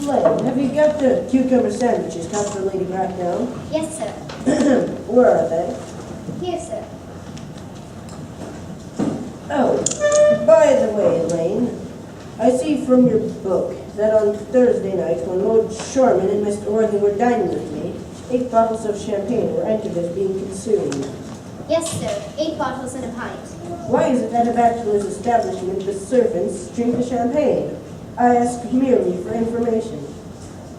Lane, have you got the cucumber sandwiches cut for Lady Bracknell? Yes, sir. Where are they? Here, sir. Oh, by the way, Lane, I see from your book that on Thursday night, when Lord Shorman and Mr. Worthing were dining with me, 8 bottles of champagne were entered as being consumed. Yes, sir. 8 bottles and a pint. Why is it that a bachelor's establishment, the servants, drink the champagne? I ask merely for information.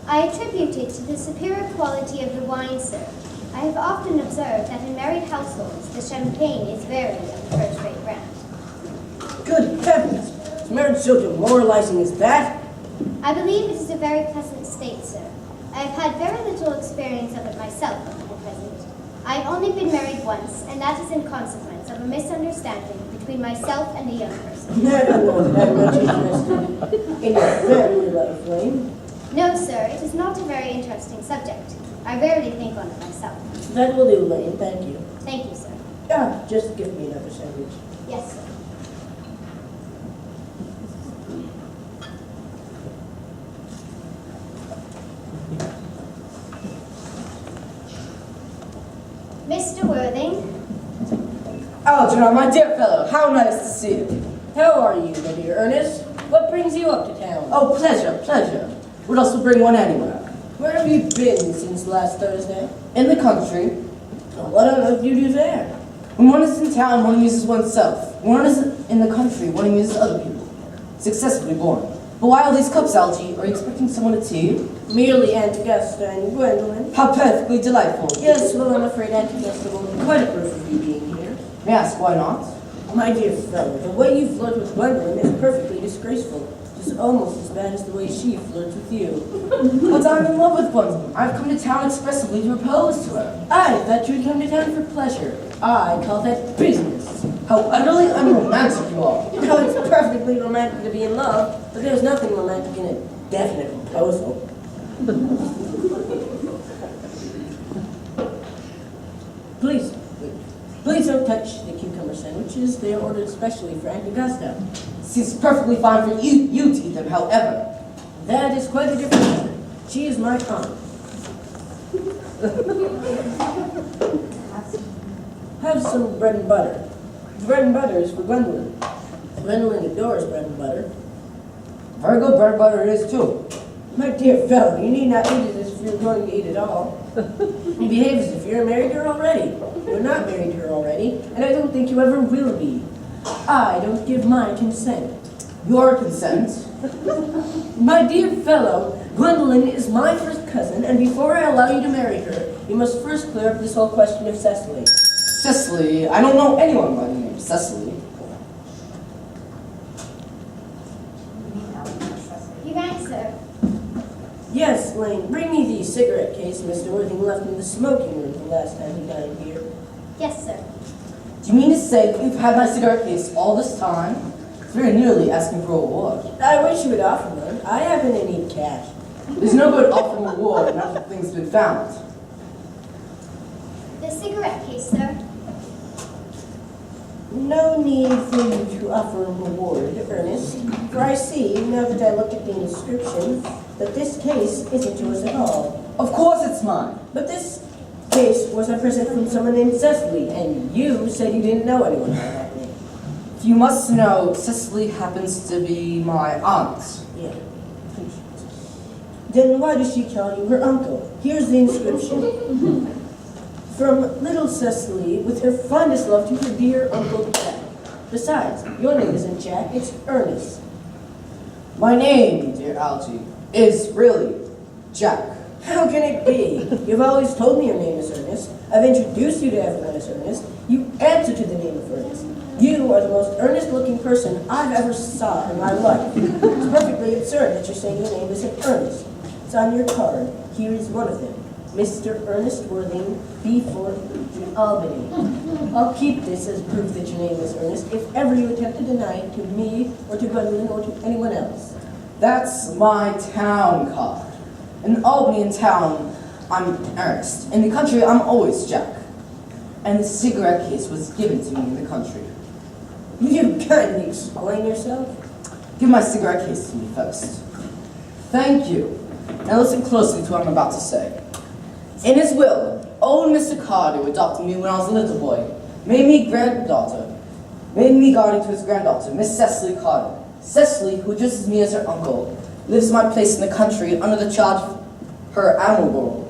I attribute it to the superior quality of the wine, sir. I have often observed that in married households, the champagne is very of first-rate brand. Good heavens! Is marriage so demoralizing as that? I believe it is a very pleasant state, sir. I have had very little experience of it myself up to the present. I have only been married once, and that is in consequence of a misunderstanding between myself and a young person. I don't know if I'm much interested in your family life, Lane. No, sir, it is not a very interesting subject. I rarely think on it myself. That will do, Lane. Thank you. Thank you, sir. Just give me another sandwich. Yes, sir. Mr. Worthing. Algernon, my dear fellow, how nice to see you. How are you, my dear Ernest? What brings you up to town? Oh, pleasure, pleasure. What else would bring one anywhere? Where have you been since last Thursday? In the country. Well, what on earth do you do there? When one is in town, one amuses oneself. When one is in the country, one amuses other people. Successfully born. But why all these cups, Algie? Are you expecting someone to tea? Merely Aunt Augusta and Gwendolyn. How perfectly delightful. Yes, well, I'm afraid Aunt Augusta won't quite approve of you being here. May I ask why not? My dear fellow, the way you flirt with Gwendolyn is perfectly disgraceful. It's almost as bad as the way she flirts with you. But I'm in love with Gwendolyn. I've come to town expressly to propose to her. I thought you'd come to town for pleasure. I call that business. How utterly unromantic you are. No, it's perfectly romantic to be in love, but there's nothing romantic in a definite proposal. Please don't touch the cucumber sandwiches. They are ordered specially for Aunt Augusta. Seems perfectly fine for you to eat them, however. That is quite a different matter. She is my aunt. Have some bread and butter. Bread and butter is for Gwendolyn. Gwendolyn adores bread and butter. Very good bread and butter it is, too. My dear fellow, you need not eat it as if you're going to eat it all. You behave as if you're married to her already. You're not married to her already, and I don't think you ever will be. I don't give my consent. Your consent? My dear fellow, Gwendolyn is my first cousin, and before I allow you to marry her, you must first clear up this whole question of Cecily. Cecily? I don't know anyone by the name of Cecily. You rang, sir. Yes, Lane, bring me the cigarette case Mr. Worthing left in the smoking room the last time he dined here. Yes, sir. Do you mean to say that you've had my cigarette case all this time? It's very nearly asking for a reward. I wish you would offer one. I happen to need cash. There's no good offering a reward now that things have been found. The cigarette case, sir. No need for you to offer a reward, Ernest, for I see, now that I look at the inscription, that this case isn't yours at all. Of course it's mine. But this case was a present from someone named Cecily, and you said you didn't know anyone by that name. If you must know, Cecily happens to be my aunt. Yeah. Then why does she call you her uncle? Here's the inscription. From little Cecily, with her fondest love to her dear Uncle Jack. Besides, your name isn't Jack, it's Ernest. My name, dear Algie, is really Jack. How can it be? You've always told me your name is Ernest. I've introduced you to everyone as Ernest. You answer to the name of Ernest. You are the most earnest-looking person I've ever saw in my life. It's perfectly absurd that you're saying your name isn't Ernest. It's on your card. Here is one of them. Mr. Ernest Worthing, B4, Albany. I'll keep this as proof that your name is Ernest if ever you attempt to deny it to me or to Gwendolyn or to anyone else. That's my town card. In Albany, in town, I'm Ernest. In the country, I'm always Jack. And the cigarette case was given to me in the country. Will you kindly explain yourself? Give my cigarette case to me first. Thank you. Now listen closely to what I'm about to say. In his will, old Mr. Carter, who adopted me when I was a little boy, made me guardian to his granddaughter, Miss Cecily Carter. Cecily, who addresses me as her uncle, lives in my place in the country under the charge of her admirable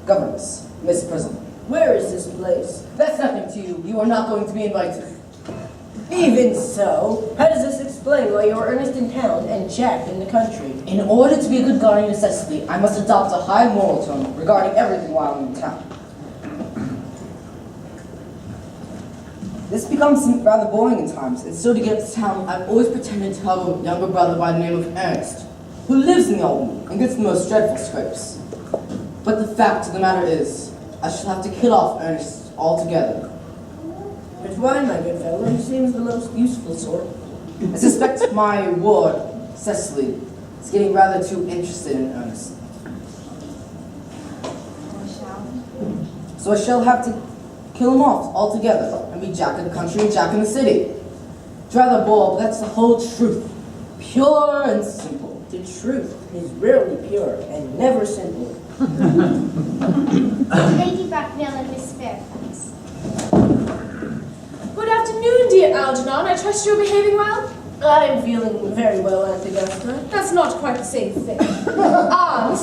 governess, Miss President. Where is this place? That's nothing to you. You are not going to be invited. Even so, how does this explain why you are Ernest in town and Jack in the country? In order to be a good guardian of Cecily, I must adopt a high moral tone regarding everything while I'm in town. This becomes rather boring in times, and so to get to town, I've always pretended to have a younger brother by the name of Ernest, who lives in the Albany and gets the most dreadful scrapes. But the fact of the matter is, I shall have to kill off Ernest altogether. But why, my good fellow? He seems the most useful sort. I suspect my ward, Cecily, is getting rather too interested in Ernest. So I shall have to kill him off altogether and be Jack in the country and Jack in the city. It's rather bold, but that's the whole truth. Pure and simple. The truth is rarely pure and never simple. Lady Bracknell and Miss Fairfax. Good afternoon, dear Algernon. I trust you're behaving well? I'm feeling very well, Aunt Augusta. That's not quite the same thing. Ah,